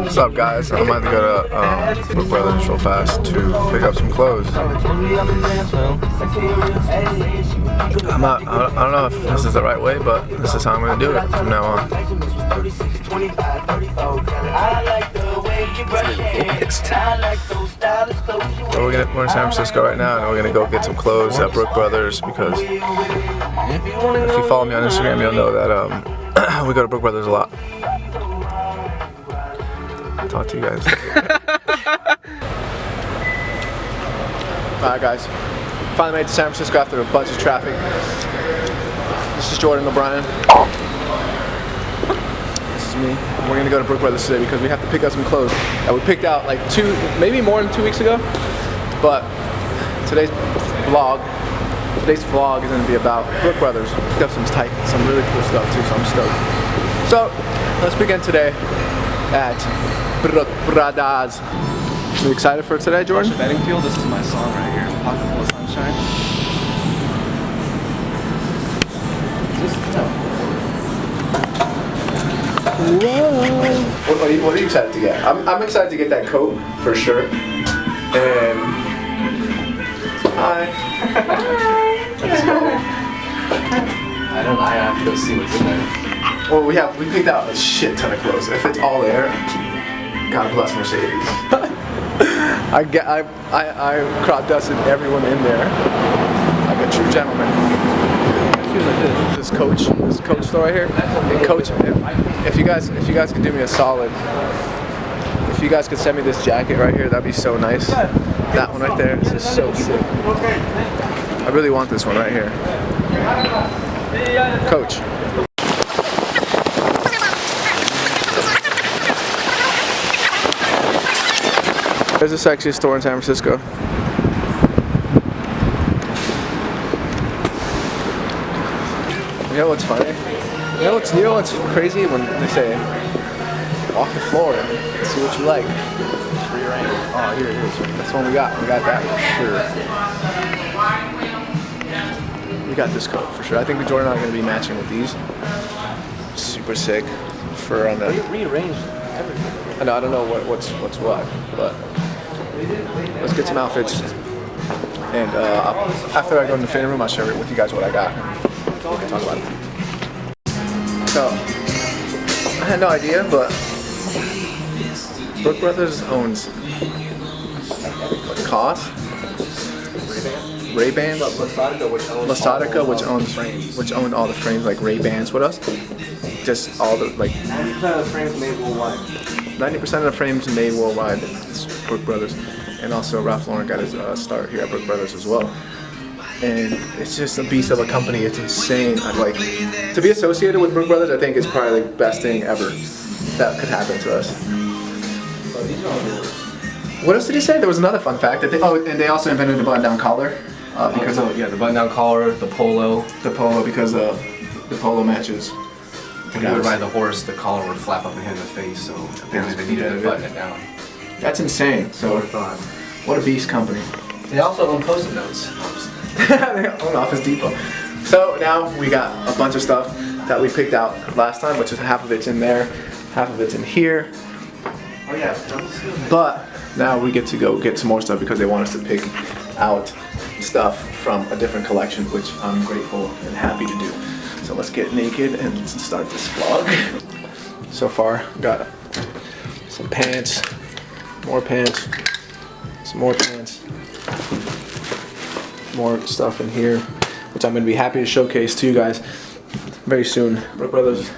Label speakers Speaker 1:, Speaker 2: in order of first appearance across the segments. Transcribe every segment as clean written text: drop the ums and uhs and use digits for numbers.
Speaker 1: What's up, guys? I'm about to go to Brook Brothers real fast to pick up some clothes. I don't know if this is the right way, but this is how I'm going to do it from now on. We're in San Francisco right now, and we're going to go get some clothes at Brook Brothers because if you follow me on Instagram, you'll know that we go to Brook Brothers a lot. Talk to you guys. Alright guys, finally made it to San Francisco after a bunch of traffic. This is Jordan O'Brien. This is me. We're gonna go to Brook Brothers today because we have to pick up some clothes that we picked out like maybe more than 2 weeks ago. But today's vlog is gonna be about Brook Brothers. Picked up some really cool stuff too, so I'm stoked. So let's begin today at Brook Brothers. Are you excited for today, Jordan?
Speaker 2: Betting field. This is my song right here. Pocket full of sunshine.
Speaker 1: Whoa. What are you excited to get? I'm excited to get that coat for sure. And hi. Let's go.
Speaker 2: I have to go see what's in there.
Speaker 1: Well, we picked out a shit ton of clothes. If it's all there, God bless Mercedes. I crop dusted everyone in there like a true gentleman. This coach store right here. And Coach, if you guys could do me a solid, if you guys could send me this jacket right here, that'd be so nice. That one right there, this is so sick. I really want this one right here. Coach. There's a sexiest store in San Francisco. You know what's funny? You know what's crazy when they say, walk the floor and see what you like. Oh, here it is. That's the one we got. We got that for sure. We got this coat for sure. I think Jordan and I are going to be matching with these. Super sick. Fur on the.
Speaker 2: Rearranged everything.
Speaker 1: I don't know what's what, but let's get some outfits. And after I go in the fitting room, I'll share with you guys what I got. We can talk about it. So, I had no idea, but Brook Brothers owns COS, Ray-Ban, Lasadica, which owned all the frames like Ray-Bans with us. Just all the like
Speaker 2: 90% of the frames made worldwide.
Speaker 1: 90% of the frames made worldwide. It's Brook Brothers, and also Ralph Lauren got his start here at Brook Brothers as well. And it's just a beast of a company. It's insane. I'd like to be associated with Brook Brothers. I think is probably the best thing ever that could happen to us. What else did he say? There was another fun fact that and they also invented the button-down collar because of
Speaker 2: the button-down collar, the polo
Speaker 1: because the polo matches.
Speaker 2: When you would ride the horse, the collar would flap up and hit in the face, so apparently they needed to button it down.
Speaker 1: That's insane. So what a beast company.
Speaker 2: They also own Post-it notes.
Speaker 1: They own Office Depot. So now we got a bunch of stuff that we picked out last time, which is half of it's in there, half of it's in here.
Speaker 2: Oh yeah.
Speaker 1: But now we get to go get some more stuff because they want us to pick out stuff from a different collection, which I'm grateful and happy to do. So let's get naked and start this vlog. So far, got some pants, more pants, some more pants, more stuff in here, which I'm going to be happy to showcase to you guys very soon. Brook Brothers.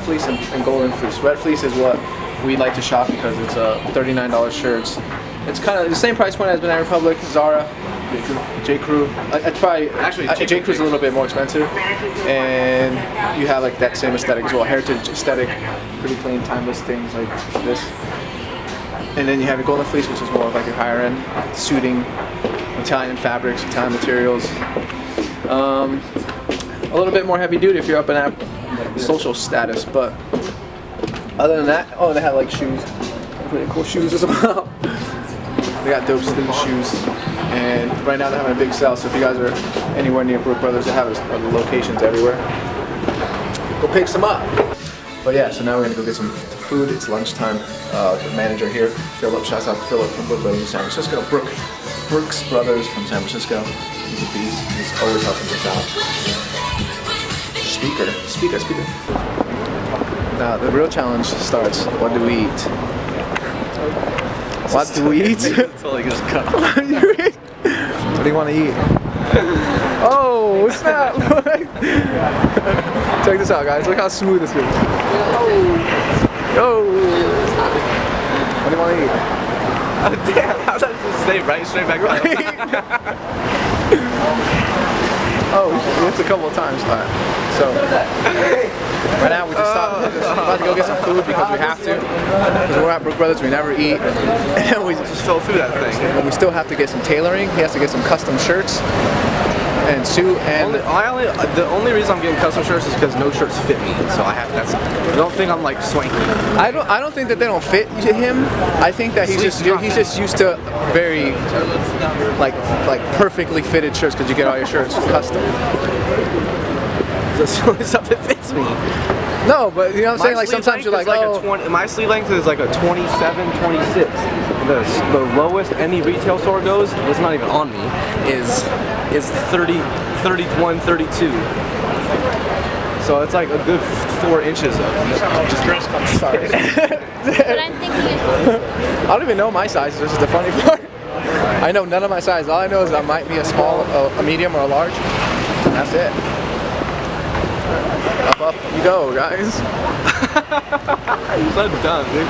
Speaker 1: Fleece and Golden Fleece. Red Fleece is what we like to shop because it's $39 shirts. It's kind of the same price point as Banana Republic, Zara, J. Crew. Actually, J. Crew's a little bit more expensive, and you have like that same aesthetic as well, heritage aesthetic, pretty clean, timeless things like this. And then you have your Golden Fleece, which is more of like your higher end suiting, Italian fabrics, Italian materials. A little bit more heavy duty if you're up in that social status, but other than that, oh, they have like shoes, pretty cool shoes as well. They got dope slim shoes, and right now they're having a big sale. So if you guys are anywhere near Brook Brothers, they have locations everywhere. Go pick some up. But yeah, so now we're gonna go get some food. It's lunchtime. The manager here, Philip, shouts out to Philip from Brook Brothers in San Francisco. Brooks Brothers from San Francisco. He's a beast. He's always helping us out. Speaker. Now the real challenge starts. What do we eat? What do we eat?
Speaker 3: Totally just cut.
Speaker 1: What do you eat? What do you want to eat? Oh, snap! Check this out, guys. Look how smooth this is. Yo! What do you want to eat?
Speaker 3: Oh damn! How's that just stay right straight back up?
Speaker 1: Oh, it's a couple of times. Alright. So, right now we just stopped. We're about to go get some food because we have to. Because we're at Brook Brothers, we never eat. And we
Speaker 3: Just fell through that thing.
Speaker 1: And we still have to get some tailoring. He has to get some custom shirts and suit. And
Speaker 3: The only reason I'm getting custom shirts is because no shirts fit me. So I don't think I'm like swanky.
Speaker 1: I don't think that they don't fit him. I think that he's just used to very like perfectly fitted shirts because you get all your shirts custom.
Speaker 3: That's the only stuff that fits me.
Speaker 1: No, but you know what I'm saying? Like sometimes you're like, oh.
Speaker 3: My sleeve length is like a 27, 26. The lowest any retail store goes, it's not even on me, is 30, 31, 32. So it's like a good 4 inches of just dress code. Sorry.
Speaker 4: But I'm thinking
Speaker 1: I don't even know my sizes, this is the funny part. I know none of my sizes. All I know is I might be a small, a medium, or a large. And that's it. Up you go, guys.
Speaker 3: You're so dumb, dude.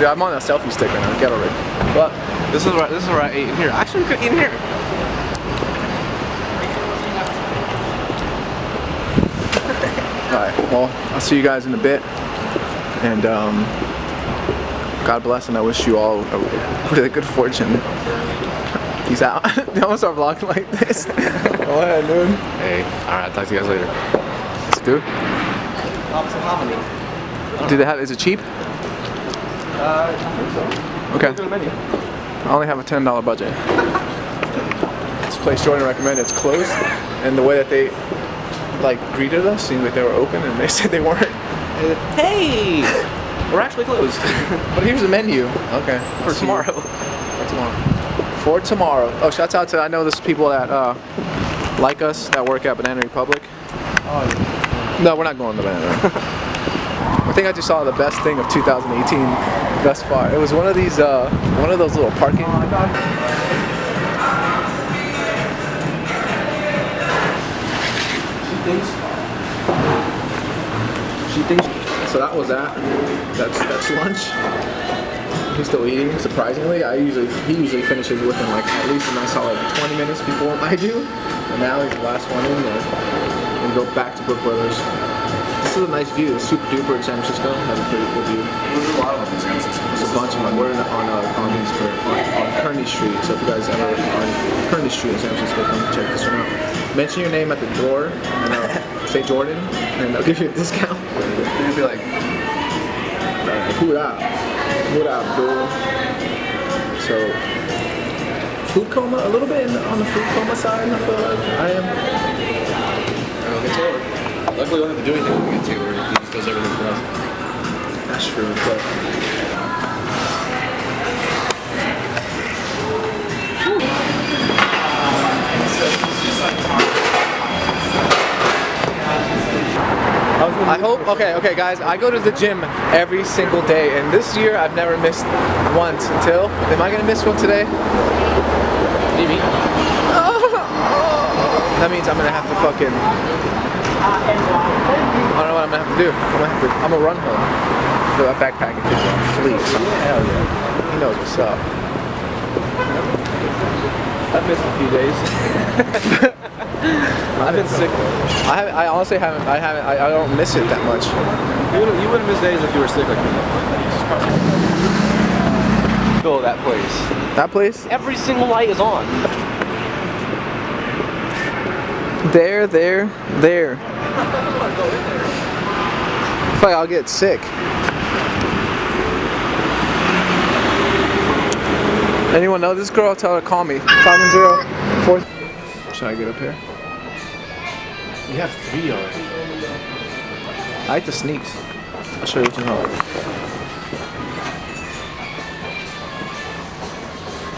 Speaker 1: Yeah, I'm on a selfie stick right now, get already. But
Speaker 3: this is where I ate in here. Actually, we could eat in here.
Speaker 1: alright, well, I'll see you guys in a bit. And God bless, and I wish you all a really good fortune. Peace out. I'm gonna start vlogging like this. Go ahead, dude.
Speaker 3: Hey, alright, talk to you guys later.
Speaker 1: Let's do. Do they have? Is it cheap?
Speaker 3: I think so.
Speaker 1: Okay.
Speaker 3: Look at the menu.
Speaker 1: I only have a $10 budget. This place Jordan recommended, it's closed, and the way that they like greeted us seemed like they were open, and they said they weren't.
Speaker 3: Hey, we're actually closed.
Speaker 1: But here's the menu. Okay.
Speaker 3: For tomorrow.
Speaker 1: For tomorrow. Oh, shouts out to, I know there's people that like us that work at Banana Republic.
Speaker 3: Oh,
Speaker 1: No, we're not going to Banana Republic. I think I just saw the best thing of 2018 thus far. It was one of these, one of those little parking. She thinks. So that was that. That's lunch. He's still eating, surprisingly. He usually finishes within like at least a nice solid 20 minutes before I do. And now he's the last one in there. And go back to Brook Brothers. This is a nice view. It's super duper in San Francisco. Has a pretty cool view.
Speaker 2: There's a lot of them in San Francisco.
Speaker 1: There's a bunch of them. We're on Kearney Street. So if you guys ever are on Kearney Street in San Francisco, come check this one out. Mention your name at the door and say Jordan, and they'll give you a discount.
Speaker 2: You'd be like,
Speaker 1: Who that? What up, dude? So, food coma, a little bit on the food coma side, I feel like I am.
Speaker 2: I'll get tailored. Luckily, we don't have to do anything when we get tailored. He just does everything for us.
Speaker 1: That's true, but. I hope, okay guys, I go to the gym every single day, and this year I've never missed once until, am I gonna miss one today?
Speaker 3: Maybe.
Speaker 1: That means I'm gonna have to fucking, I don't know what I'm gonna have to do. I'm gonna run home. So that backpack is on fleek. So hell yeah. He knows what's up.
Speaker 3: I've missed a few days. I've been sick.
Speaker 1: I honestly haven't. I don't miss it that much.
Speaker 3: You wouldn't miss days if you were sick like me. Go that place.
Speaker 1: That place?
Speaker 3: Every single light is on.
Speaker 1: There. I feel like I'll get sick. Anyone know this girl? Tell her to call me. 510-4. Should I get up here?
Speaker 3: You have 3 already.
Speaker 1: I like the sneaks. I'll show you what you know.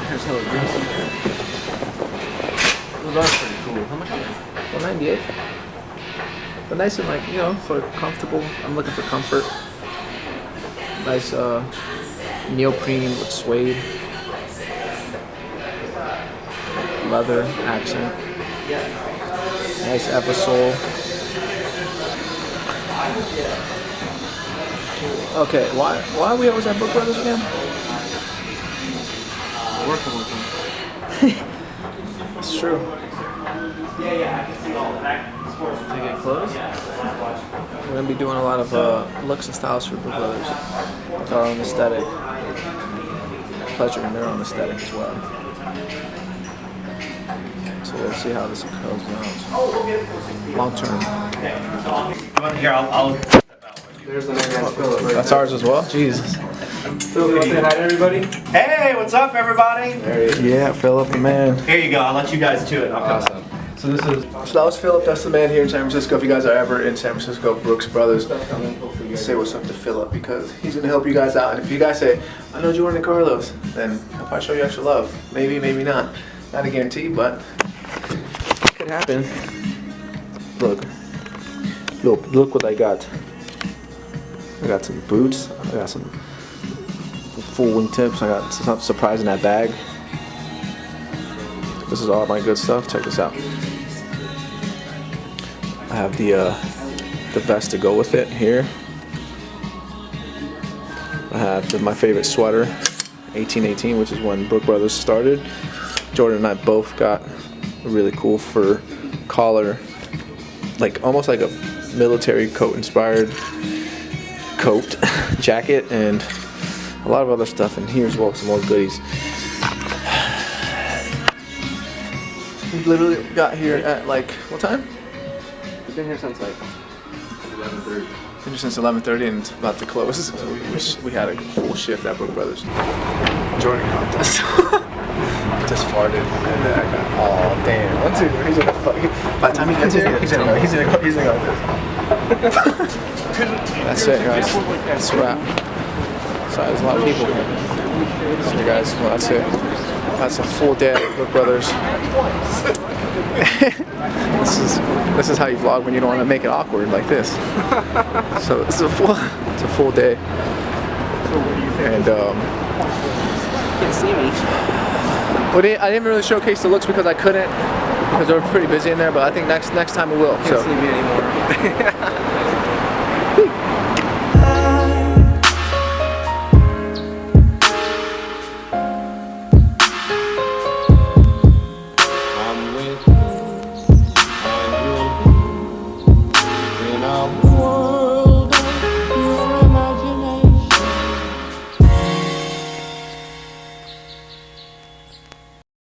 Speaker 3: Here's how it goes. Well, that's pretty cool. How much are they?
Speaker 1: $198. But nice and like, you know, for comfortable. I'm looking for comfort. Nice neoprene with suede. Leather accent. Nice episode. Okay, why are we always at Book Brothers again?
Speaker 3: Working with them.
Speaker 1: It's true.
Speaker 3: To get close?
Speaker 1: We're gonna be doing a lot of looks and styles for Book Brothers with our own aesthetic. Pleasure in their own aesthetic as well. So we'll see how this goes down. Long term.
Speaker 5: Here, I'll
Speaker 3: There's the man, Philip. Right
Speaker 1: That's ours as well? Jesus.
Speaker 3: Philip, say hi to everybody.
Speaker 5: Hey, what's up, everybody?
Speaker 1: Yeah, Philip, the man.
Speaker 5: Here you go. I'll let you guys do it.
Speaker 3: Awesome.
Speaker 1: So that was Philip, that's the man here in San Francisco. If you guys are ever in San Francisco, Brooks Brothers, say what's up to Philip because he's gonna help you guys out. And if you guys say, I know Jordan and Carlos, then I'll probably show you extra love. Maybe, maybe not. Not a guarantee, but it could happen. Look what I got. I got some boots, I got some full wingtips, I got something surprising in that bag. This is all my good stuff. Check this out. I have the vest to go with it here. I have my favorite sweater, 1818, which is when Brook Brothers started. Jordan and I both got a really cool fur collar, like almost like a military coat inspired coat, jacket, and a lot of other stuff in here as well, some more goodies. We literally got here at like, what time?
Speaker 3: We've been here since like 11:30.
Speaker 1: Been here since 11:30 and it's about to close. So we had a full shift at Brook Brothers. Jordan contest. Just farted and then I got, oh damn, 1, 2, he's gonna fuck. By the time he gets here, he's gonna go like this. That's it guys, that's a wrap. Sorry, there's a lot of people here. So guys, well that's it. That's a full day at Brook Brothers. This is how you vlog when you don't want to make it awkward like this. So it's a full day. And
Speaker 3: You can see me.
Speaker 1: well, I didn't really showcase the looks because I couldn't, because they were pretty busy in there. But I think next time we will.
Speaker 3: You can't see me anymore.